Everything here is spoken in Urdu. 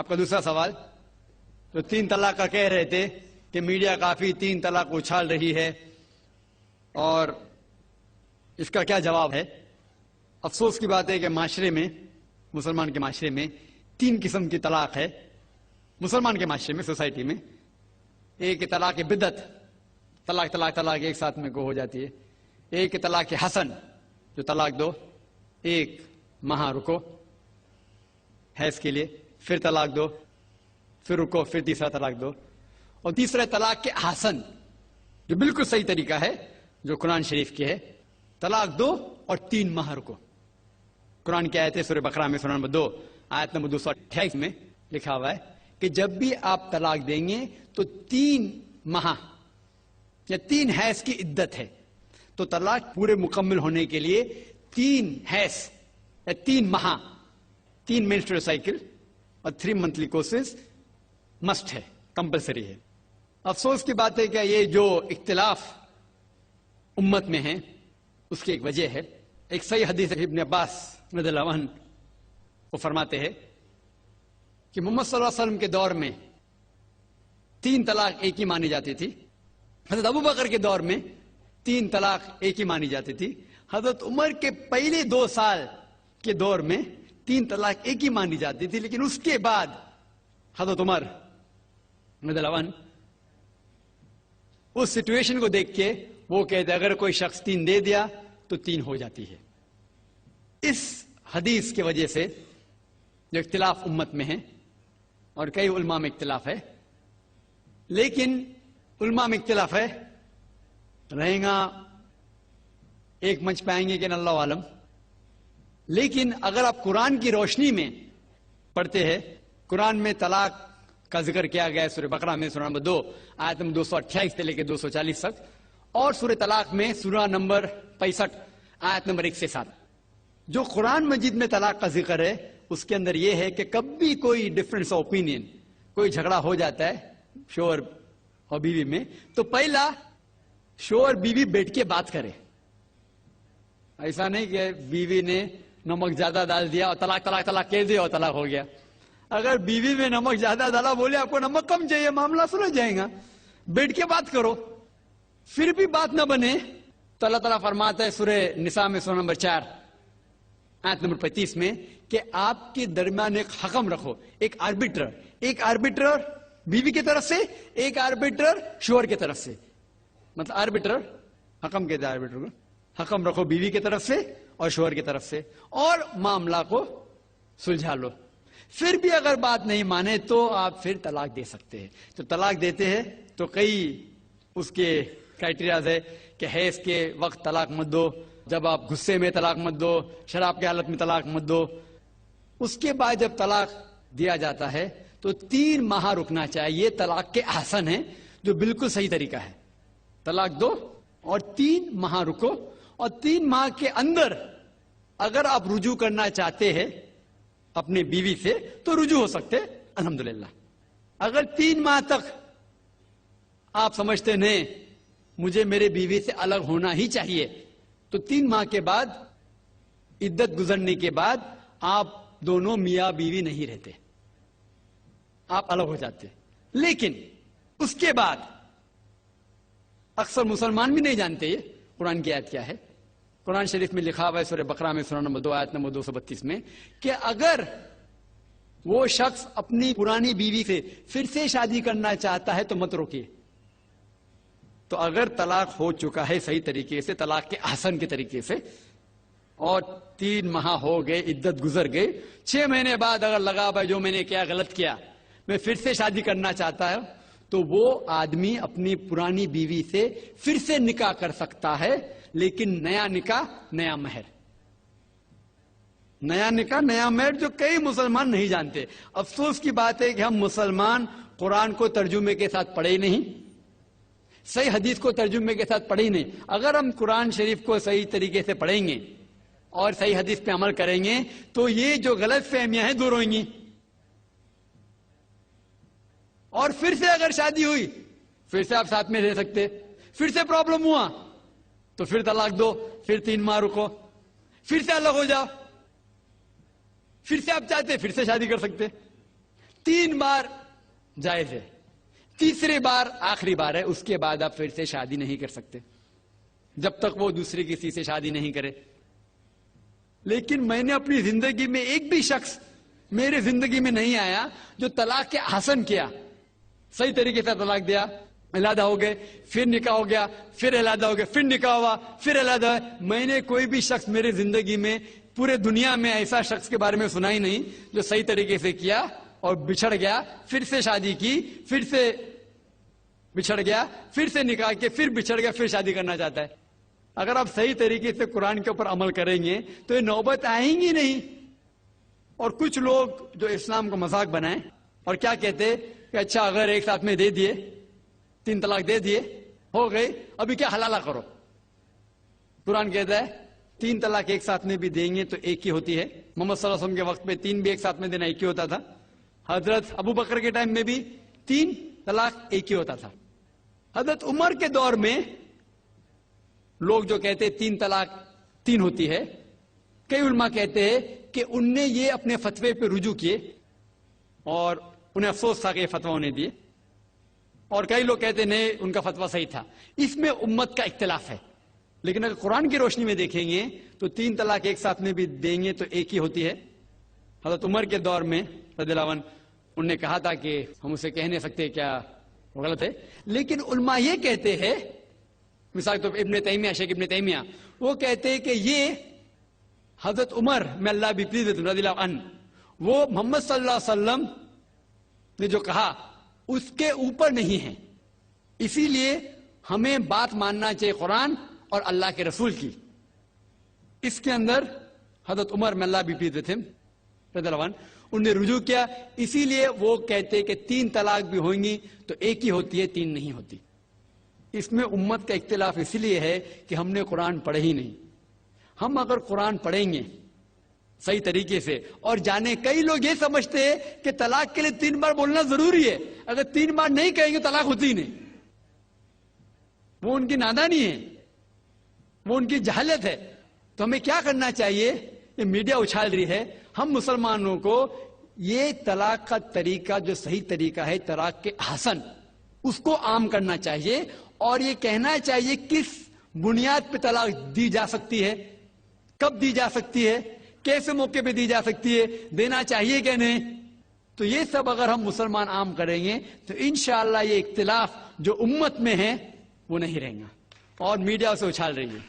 آپ کا دوسرا سوال، تو 3 طلاق کا کہہ رہے تھے کہ میڈیا کافی 3 طلاق اچھال رہی ہے، اور اس کا کیا جواب ہے؟ افسوس کی بات ہے کہ معاشرے میں، مسلمان کے معاشرے میں 3 قسم کی طلاق ہے۔ مسلمان کے معاشرے میں، سوسائٹی میں، ایک طلاق بدعت، طلاق طلاق طلاق ایک ساتھ میں ہو جاتی ہے۔ ایک طلاق حسن، جو طلاق دو، 1 ماہ رکو حیض کے لیے، پھر طلاق دو، پھر رکو، پھر تیسرا طلاق دو۔ اور تیسرا طلاق کے حسن، جو بالکل صحیح طریقہ ہے، جو قرآن شریف کی ہے، طلاق دو اور 3 ماہ رکو۔ قرآن کی آیت ہے سورہ بقرہ میں، سورہ نمبر 2 آیت نمبر 228 میں لکھا ہوا ہے کہ جب بھی آپ طلاق دیں گے تو 3 ماہ یا 3 حیض کی عدت ہے، تو طلاق پورے مکمل ہونے کے لیے 3 حیض یا 3 ماہ، 3 مینسٹرل سائیکل اور 3 منتھلی کورسز مسٹ ہے، کمپلسری ہے۔ افسوس کی بات ہے کہ یہ جو اختلاف امت میں ہے اس کی ایک وجہ ہے۔ ایک صحیح حدیث ابن عباس رضی اللہ عنہ وہ فرماتے ہیں کہ محمد صلی اللہ علیہ وسلم کے دور میں 3 طلاق ایک ہی مانی جاتی تھی۔ حضرت ابو بکر کے دور میں 3 طلاق ایک ہی مانی جاتی تھی۔ حضرت عمر کے پہلے 2 سال کے دور میں 3 طلاق ایک ہی مانی جاتی تھی، لیکن اس کے بعد حضرت عمر رضی اللہ عنہ اس سچویشن کو دیکھ کے وہ کہتے اگر کوئی شخص 3 دے دیا تو 3 ہو جاتی ہے۔ اس حدیث کی وجہ سے جو اختلاف امت میں ہے، اور کئی علماء میں اختلاف ہے، لیکن علماء میں اختلاف ہے، رہیں گا ایک منچ پہ آئیں گے کہ اللہ عالم، لیکن اگر آپ قرآن کی روشنی میں پڑھتے ہیں، قرآن میں طلاق کا ذکر کیا گیا ہے سورہ بقرہ میں، سورہ نمبر 2 آیت نمبر 228 سے لے کے 240 تک، اور سورہ طلاق میں سورہ نمبر 65 آیت نمبر 1 سے 7۔ جو قرآن مجید میں طلاق کا ذکر ہے اس کے اندر یہ ہے کہ کبھی کوئی ڈفرنس آف اوپینین، کوئی جھگڑا ہو جاتا ہے شوہر اور بیوی میں، تو پہلا شوہر بیوی بیٹھ کے بات کرے۔ ایسا نہیں کہ بیوی نے نمک زیادہ ڈال دیا اور طلاق طلاق طلاق کہہ دیا اور طلاق ہو گیا۔ اگر بیوی میں نمک زیادہ ڈالا، بولے آپ کو نمک کم چاہیے، معاملہ سلجھ جائے گا، بیٹھ کے بات کرو۔ پھر بھی بات نہ بنے تو اللہ تعالیٰ فرماتا ہے سورہ نساء میں، سورہ نمبر 4 آیت نمبر 35 میں کہ آپ کے درمیان ایک حکم رکھو، ایک آربیٹر بیوی کی طرف سے، ایک آربیٹر شوہر کی طرف سے۔ مطلب آربیٹر، حکم کہتے ہیں آربیٹر کو، حکم رکھو بیوی کی طرف سے اور شوہر کی طرف سے، اور معاملہ کو سلجھا لو۔ پھر بھی اگر بات نہیں مانے تو آپ پھر طلاق دے سکتے ہیں۔ تو طلاق دیتے ہیں تو کئی اس کے کرائٹیریاز ہے کہ حیض کے وقت طلاق مت دو، جب آپ غصے میں طلاق مت دو، شراب کی حالت میں طلاق مت دو۔ اس کے بعد جب طلاق دیا جاتا ہے تو 3 ماہ رکنا چاہیے۔ طلاق کے احسن ہے، جو بالکل صحیح طریقہ ہے۔ طلاق دو اور 3 ماہ رکو، اور 3 ماہ کے اندر اگر آپ رجوع کرنا چاہتے ہیں اپنے بیوی سے تو رجوع ہو سکتے، الحمدللہ۔ اگر 3 ماہ تک آپ سمجھتے نہیں مجھے میرے بیوی سے الگ ہونا ہی چاہیے، تو 3 ماہ کے بعد، عدت گزرنے کے بعد، آپ دونوں میاں بیوی نہیں رہتے، آپ الگ ہو جاتے۔ لیکن اس کے بعد اکثر مسلمان بھی نہیں جانتے یہ قرآن کی آیت کیا ہے۔ قرآن شریف میں لکھا ہوا ہے سورہ بقرہ میں، سورہ نمبر 2 آیت نمبر 232 میں کہ اگر وہ شخص اپنی پرانی بیوی سے پھر سے شادی کرنا چاہتا ہے تو مت روکیے۔ تو اگر طلاق ہو چکا ہے صحیح طریقے سے، طلاق کے احسن کے طریقے سے، اور 3 ماہ ہو گئے، عدت گزر گئے، 6 مہینے بعد اگر لگا بھائی جو میں نے کیا غلط کیا، میں پھر سے شادی کرنا چاہتا ہوں، تو وہ آدمی اپنی پرانی بیوی سے پھر سے نکاح کر سکتا ہے، لیکن نیا نکاح نیا مہر، نیا نکاح نیا مہر، جو کئی مسلمان نہیں جانتے۔ افسوس کی بات ہے کہ ہم مسلمان قرآن کو ترجمے کے ساتھ پڑھے ہی نہیں، صحیح حدیث کو ترجمے کے ساتھ پڑھے ہی نہیں۔ اگر ہم قرآن شریف کو صحیح طریقے سے پڑھیں گے اور صحیح حدیث پہ عمل کریں گے تو یہ جو غلط فہمیاں ہیں دور ہوئیں گی، اور پھر سے اگر شادی ہوئی پھر سے آپ ساتھ میں رہ سکتے، پھر سے پرابلم ہوا تو پھر طلاق دو، پھر 3 ماہ رکو، پھر سے الگ ہو جاؤ، پھر سے آپ چاہتے پھر سے شادی کر سکتے۔ 3 بار جائز ہے، تیسری بار آخری بار ہے، اس کے بعد آپ پھر سے شادی نہیں کر سکتے جب تک وہ دوسری کسی سے شادی نہیں کرے۔ لیکن میں نے اپنی زندگی میں ایک بھی شخص میرے زندگی میں نہیں آیا جو طلاق کے حسن کیا، صحیح طریقے سے طلاق دیا، علیحدہ ہو گئے، پھر نکاح ہو گیا، پھر علیحدہ ہو گیا، پھر نکاح ہوا، پھر علیحدہ ہوا۔ میں نے کوئی بھی شخص میرے زندگی میں پورے دنیا میں ایسا شخص کے بارے میں سنا ہی نہیں جو صحیح طریقے سے کیا اور بچھڑ گیا، پھر سے شادی کی، پھر سے بچھڑ گیا، پھر سے نکاح کے، پھر بچھڑ گیا، پھر شادی کرنا چاہتا ہے۔ اگر آپ صحیح طریقے سے قرآن کے اوپر عمل کریں گے تو یہ نوبت آئیں گی نہیں۔ اور کچھ لوگ جو اسلام کو مذاق بنائیں اور کیا کہتے کہ اچھا اگر ایک ساتھ میں دے دیے، 3 طلاق دے دیے، ہو گئی، ابھی کیا حلالہ کرو۔ قرآن کہتا ہے 3 طلاق ایک ساتھ میں بھی دیں گے تو ایک ہی ہوتی ہے۔ محمد صلی اللہ علیہ وسلم کے وقت میں 3 بھی ایک ساتھ میں دینا ایک ہی ہوتا تھا۔ حضرت ابو بکر کے ٹائم میں بھی 3 طلاق ایک ہی ہوتا تھا۔ حضرت عمر کے دور میں لوگ جو کہتے 3 طلاق 3 ہوتی ہے، کئی علماء کہتے ہیں کہ ان نے یہ اپنے فتوے پہ رجوع کیے اور انہیں افسوس تھا کہ یہ فتویٰ انہیں دیے، اور کئی لوگ کہتے نہیں ان کا فتویٰ صحیح تھا۔ اس میں امت کا اختلاف ہے، لیکن اگر قرآن کی روشنی میں دیکھیں گے تو 3 طلاق ایک ساتھ میں بھی دیں گے تو ایک ہی ہوتی ہے۔ حضرت عمر کے دور میں رضی اللہ عنہ انہوں نے کہا تھا کہ ہم اسے کہہ نہیں سکتے کیا وہ غلط ہے، لیکن علماء یہ کہتے ہیں، مثال تو ابن تیمیہ، شیخ ابن تیمیہ، وہ کہتے ہیں کہ یہ حضرت عمر میں اللہ بھی پلیز رضی اللہ عنہ، وہ محمد صلی اللہ علیہ وسلم نے جو کہا اس کے اوپر نہیں ہے، اسی لیے ہمیں بات ماننا چاہیے قرآن اور اللہ کے رسول کی۔ اس کے اندر حضرت عمر میں اللہ بھی پلیز رضی اللہ عنہ انہوں نے رجوع کیا، اسی لیے وہ کہتے کہ 3 طلاق بھی ہوئیں گی تو ایک ہی ہوتی ہے، 3 نہیں ہوتی۔ اس میں امت کا اختلاف اس لیے ہے کہ ہم نے قرآن پڑھے ہی نہیں۔ ہم اگر قرآن پڑھیں گے صحیح طریقے سے اور جانے، کئی لوگ یہ سمجھتے ہیں کہ طلاق کے لیے 3 بار بولنا ضروری ہے، اگر 3 بار نہیں کہیں گے طلاق ہوتی ہی نہیں۔ وہ ان کی نادانی ہے، وہ ان کی جہالت ہے۔ تو ہمیں کیا کرنا چاہیے؟ یہ میڈیا اچھال رہی ہے، ہم مسلمانوں کو یہ طلاق کا طریقہ جو صحیح طریقہ ہے طلاق کے حسن، اس کو عام کرنا چاہیے، اور یہ کہنا چاہیے کس بنیاد پہ طلاق دی جا سکتی ہے، کب دی جا سکتی ہے، کیسے موقع پہ دی جا سکتی ہے، دینا چاہیے کہ نہیں۔ تو یہ سب اگر ہم مسلمان عام کریں گے تو انشاءاللہ یہ اختلاف جو امت میں ہے وہ نہیں رہیں گا، اور میڈیا اسے اچھال رہی ہے۔